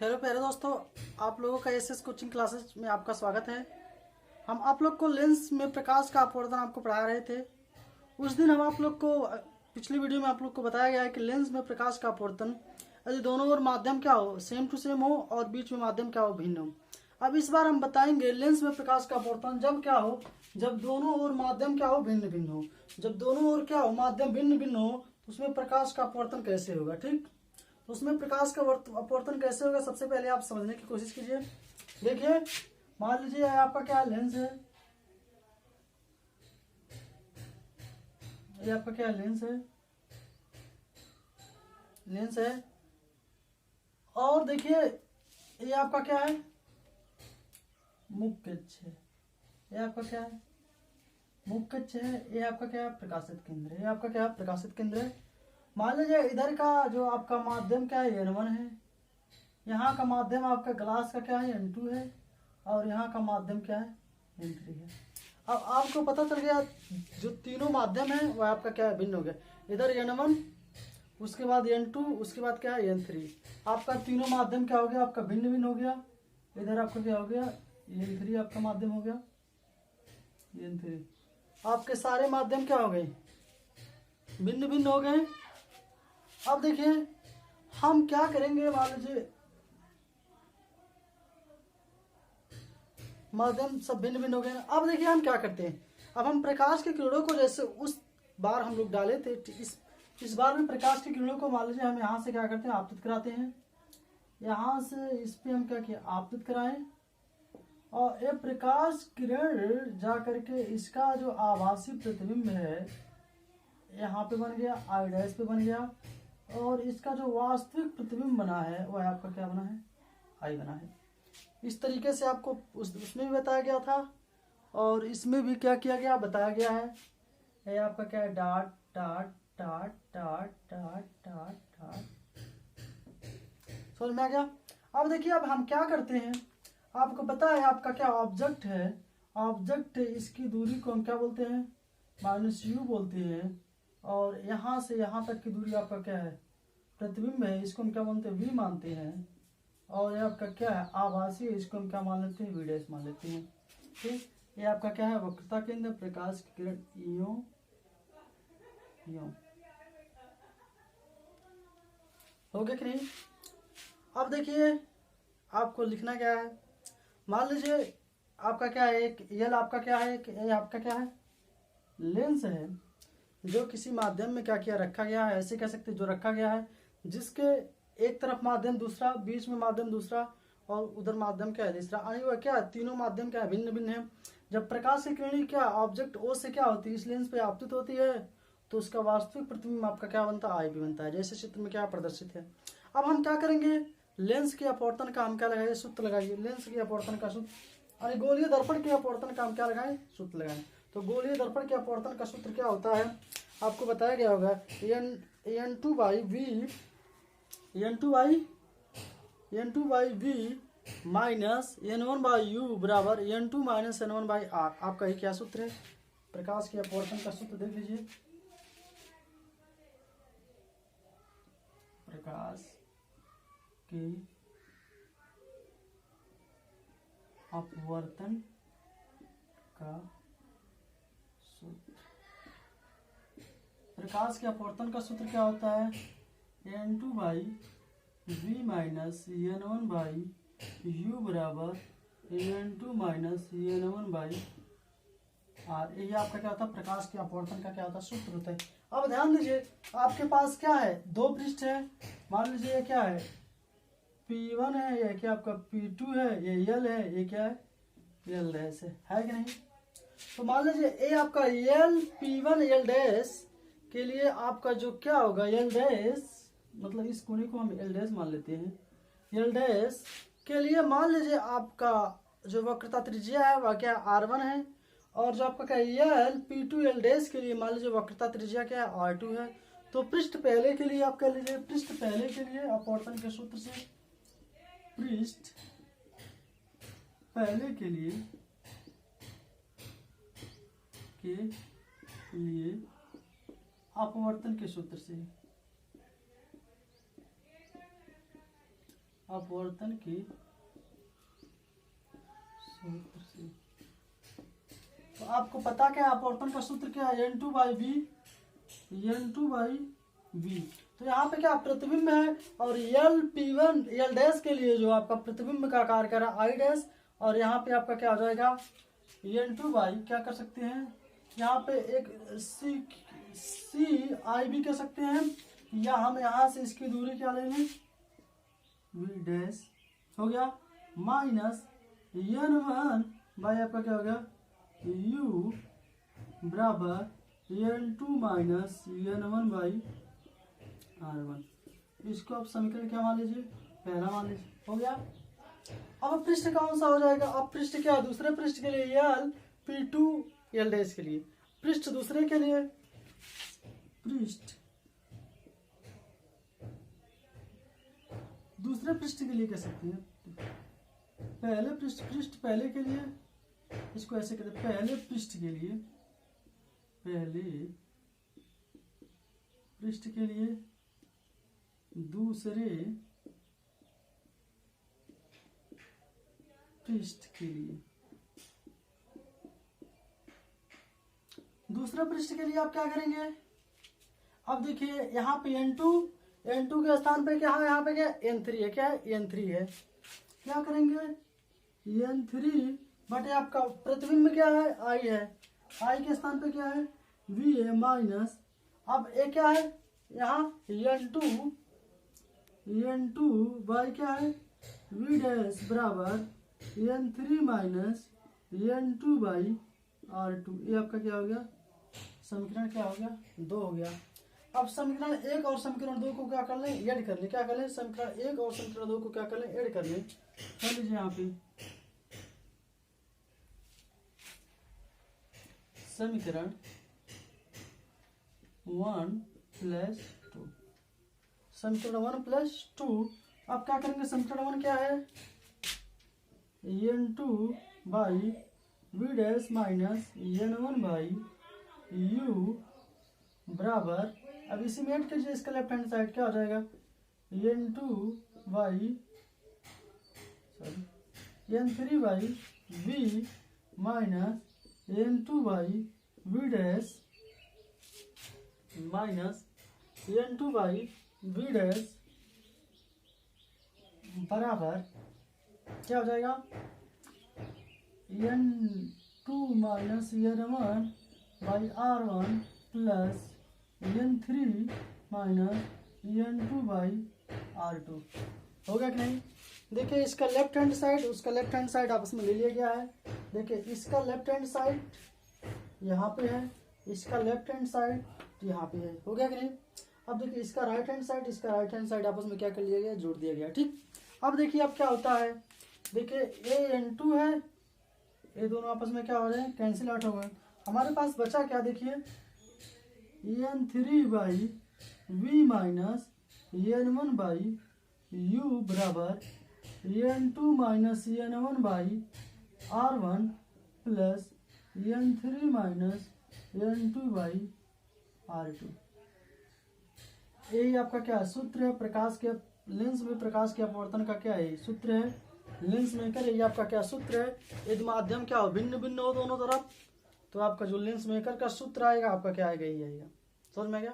Hello प्यारे दोस्तों, आप लोगों का एसएस कोचिंग क्लासेस में आपका स्वागत है। हम आप लोग को लेंस में प्रकाश का अपवर्तन आपको पढ़ा रहे थे। उस दिन हम आप लोग को पिछली वीडियो में आप लोग को बताया गया है कि लेंस में प्रकाश का अपवर्तन यदि दोनों ओर माध्यम क्या हो, सेम टू सेम हो और बीच में माध्यम क्या हो, भिन्न हो। अब इस बार हम बताएंगे लेंस में प्रकाश का अपवर्तन जब क्या हो, जब दोनों ओर माध्यम क्या हो, भिन्न भिन्न हो। जब दोनों ओर क्या हो, माध्यम भिन्न भिन्न हो, तो उसमें प्रकाश का अपवर्तन कैसे होगा। ठीक, तो उसमें प्रकाश का अपवर्तन कैसे होगा, सबसे पहले आप समझने की कोशिश कीजिए। देखिए, मान लीजिए आपका क्या लेंस है, ये आपका क्या लेंस है, लेंस है। और देखिए ये आपका क्या है, मुख्य अक्ष है। ये आपका क्या है, मुख्य अक्ष है। ये आपका क्या है, प्रकाशित केंद्र है। ये आपका क्या है, प्रकाशित केंद्र है। मान लीजिए इधर का जो आपका माध्यम क्या है, N1 है। यहाँ का माध्यम आपका ग्लास का क्या है, N2 है। और यहाँ का माध्यम क्या है, N3 है। अब आपको पता चल गया जो तीनों माध्यम है वह आपका क्या है, भिन्न हो गया। इधर N1, उसके बाद N2, उसके बाद क्या है, N3। आपका तीनों माध्यम क्या हो गया, आपका भिन्न भिन्न हो गया। इधर आपका क्या हो गया, N3 आपका माध्यम हो गया, N3। आपके सारे माध्यम क्या हो गए, भिन्न भिन्न हो गए। अब देखिए हम क्या करेंगे, मान लीजिए माध्यम सब भिन्न भिन्न हो गए। अब देखिए हम क्या करते हैं, अब हम प्रकाश की किरणों को जैसे उस बार हम लोग डाले थे, इस बार में प्रकाश की किरणों को मान लीजिए हम यहाँ से क्या करते हैं, आपतित कराते हैं। यहाँ से इस पे हम क्या किया, आपतित कराएं। और ये प्रकाश किरण जा करके इसका जो आभासी प्रतिबिंब है यहाँ पे बन गया, आई डैश पे बन गया। और इसका जो वास्तविक प्रतिबिंब बना है वह आपका क्या बना है, आई बना है। इस तरीके से आपको उसमें भी बताया गया था और इसमें भी क्या किया गया, बताया गया है। ये आपका क्या है, dot dot dot dot dot dot dot. समझ में आ गया। अब देखिए अब हम क्या करते हैं, आपको पता है आपका क्या ऑब्जेक्ट है, ऑब्जेक्ट इसकी दूरी को हम क्या बोलते हैं, -u बोलते हैं। और यहाँ से यहाँ तक की दूरी आपका क्या है, प्रतिबिंब है, इसको हम क्या बोलते हैं, v मानते हैं। और ये आपका क्या है, आभासी है, इसको हम क्या मान लेते हैं, v डैश मान लेते हैं। ठीक, ये आपका क्या है, वक्रता केंद्र, प्रकाश की किरण यूं यूं। हो गया कि नहीं। अब देखिए आपको लिखना क्या है, मान लीजिए आपका क्या है, एक यल आपका क्या है, एक ये आपका क्या है, लेंस है जो किसी माध्यम में क्या किया, रखा गया है। ऐसे कह सकते जो रखा गया है, जिसके एक तरफ माध्यम दूसरा, बीच में माध्यम दूसरा और उधर माध्यम क्या है, तीसरा। यानी वह क्या है, तीनों माध्यम क्या है, भिन्न भिन्न है। जब प्रकाश की किरण क्या ऑब्जेक्ट ओ से क्या होती है, इस लेंस पे आपतित होती है, तो उसका वास्तविक प्रतिबिंब आपका क्या बनता है, आई भी बनता है, जैसे चित्र में क्या प्रदर्शित है। अब हम क्या करेंगे, लेंस के अपवर्तन का हम क्या लगाइए, सूत्र लगाइए। लेंस के अपवर्तन का सूत्र, अरे गोलीय दर्पण के अपवर्तन का हम क्या लगाएं, सूत्र लगाएं। तो गोलीय दर्पण के अपवर्तन का सूत्र क्या होता है, आपको बताया गया होगा, n2 by v minus n1 by u बराबर n2 minus n1 by are. आपका ये क्या सूत्र है, प्रकाश के अपवर्तन का सूत्र देख लीजिए। प्रकाश के अपवर्तन का सूत्र, प्रकाश के अपवर्तन का सूत्र क्या होता है, n2 by v minus n1 by u बराबर n2 minus n1 by are. ये आपका क्या होता है, प्रकाश के अपवर्तन का क्या होता है, सूत्र होता है। अब ध्यान दीजिए आपके पास क्या है, दो पृष्ठ है। मान लीजिए ये क्या है, P1 है, ये क्या आपका P2 है, ये L है, ये क्या है, L डैश है कि नहीं। तो मान लीजिए ये आपका L P1 L डैश के लिए आपका जो क्या होगा, L डैश मतलब इस कोने को हम L डैश मान लेते हैं। L डैश के लिए मान लीजिए आपका जो वक्रता त्रिज्या है वह क्या R1 है। और जो आपका क्या L P2 L डैश के लिए मान लीजिए वक्रता त्रिज्या क्या है, R2 है। तो पृष्ठ पहले के लिए आप कह लीजिए, पृष्ठ पहले के लिए अपवर्तन के सूत्र से, पृष्ठ पहले के लिए अपवर्तन के सूत्र से अपवर्तन के सूत्र से। तो आपको पता क्या है अपवर्तन का सूत्र क्या है, n2 by we, n2 by we. तो यहाँ पे क्या प्रतिबिंब है और यल P1 यल डैश के लिए जो आपका प्रतिबिंब का आकार कर रहा है I डैश, और यहाँ पे आपका क्या हो जाएगा n2 बाई क्या कर सकते हैं, यहाँ पे एक सी आई भी कह सकते हैं, या हम यहाँ से इसकी दूरी क्या ले लें वी डैश हो गया, माइनस n1 बाई आपका क्या हो गया u बराबर n2 minus n1 by r1। इसको आप समीकरण क्या मान लीजिए, पहला मान लीजिए, हो गया। अब पृष्ठ कौन सा हो जाएगा, अब पृष्ठ क्या दूसरे पृष्ठ के लिए यल P2 यल डैश के लिए, पृष्ठ दूसरे के लिए पृष्ठ दूसरे पृष्ठ के लिए कह सकते हैं, पहले पृष्ठ पृष्ठ पहले के लिए, इसको ऐसे कहते हैं पहले पृष्ठ के लिए, पहले पृष्ठ के लिए दूसरे पृष्ठ के लिए, दूसरे पृष्ठ के लिए आप क्या करेंगे, अब देखिए यहाँ पे n2 के स्थान पे क्या है, यहाँ पे क्या n3 है, क्या है n3 है, क्या करेंगे n3 बटे आपका प्रतिबिंब क्या है I है, I के स्थान पे क्या है V है माइनस, अब ये क्या है यहाँ n2 बाई क्या है V डैश बराबर n3 minus n2 by r2। ये आपका क्या हो गया समीकरण क्या हो गया 2 हो गया। अब समीकरण 1 और समीकरण 2 को क्या कर लें ऐड कर लें, क्या कर लें समीकरण 1 और समीकरण 2 को क्या कर लें ऐड कर लें, कर लीजिए यहाँ पे समीकरण 1 प्लस 2, समीकरण 1 प्लस 2। अब क्या करेंगे समीकरण 1 क्या है n2 by v dash minus n1 by u बराबर, अब इसी में ऐड कीजिए इसका लेफ्ट हैंड साइड क्या हो जाएगा n2 by n3 by v minus n2 by v dash minus n2 by v dash बराबर क्या हो जाएगा n2 minus n1 by r1 plus n3 minus n2 by r2। हो गया कि नहीं। देखिए इसका लेफ्ट हैंड साइड उसका लेफ्ट हैंड साइड आपस में ले लिया गया है। देखिए इसका लेफ्ट हैंड साइड यहाँ पे है, इसका लेफ्ट हैंड साइड यहाँ पे है, हो गया कि नहीं। अब देखिए इसका राइट हैंड साइड इसका राइट हैंड साइड आपस में क्या कर लिया गया जोड़ दिया गया, ठीक। अब देखिए अब क्या होता है, देखिए ये n2 है, ये दोनों आपस में क्या हो रहे हैं कैंसिल आउट हो गए। हमारे पास बचा क्या देखिए n3 by v minus n1 by u बराबर n2 minus n1 by r1 plus n3 minus n2 by r2। यही आपका क्या सूत्र है, प्रकाश के लेंस में प्रकाश के अपवर्तन का क्या है सूत्र है, लेंस मेकर यही आपका क्या सूत्र है। यदि माध्यम क्या हो भिन्न भिन्न हो दोनों तरफ तो आपका जो लेंस मेकर का सूत्र आएगा आपका क्या आएगा यही आएगा, समझ में गया।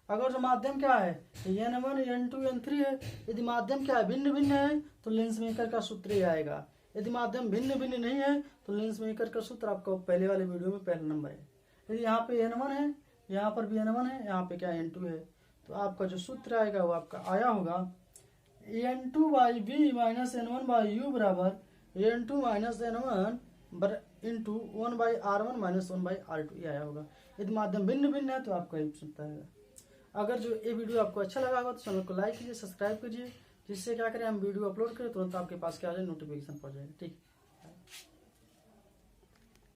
अगर जो माध्यम क्या है n1 n2 n3 है, यदि माध्यम क्या है भिन्न भिन्न है तो लेंस मेकर का सूत्र ही आएगा। यदि माध्यम भिन्न भिन्न नहीं है तो लेंस मेकर का सूत्र आपको पहले वाले वीडियो में पहला नंबर है। यदि यहाँ पे n1 है यहाँ पर भी n1 है यहाँ पे क्या n2 है तो आपका जो सूत्र आएगा वो आपका आया होगा n2 by v minus n1 by u बराबर n2 minus n1 into 1 by r1 minus 1 by r2 ये आया होगा। यदि माध्यम भिन्न भिन्न है तो आपका ये सूत्र आएगा। अगर जो ये वीडियो आपको अच्छा लगा होगा तो चैनल को लाइक कीजिए सब्सक्राइब कीजिए, जिससे क्या करें हम वीडियो अपलोड करें तुरंत आपके पास क्या आ जाए नोटिफिकेशन पड़ जाएगा, ठीक।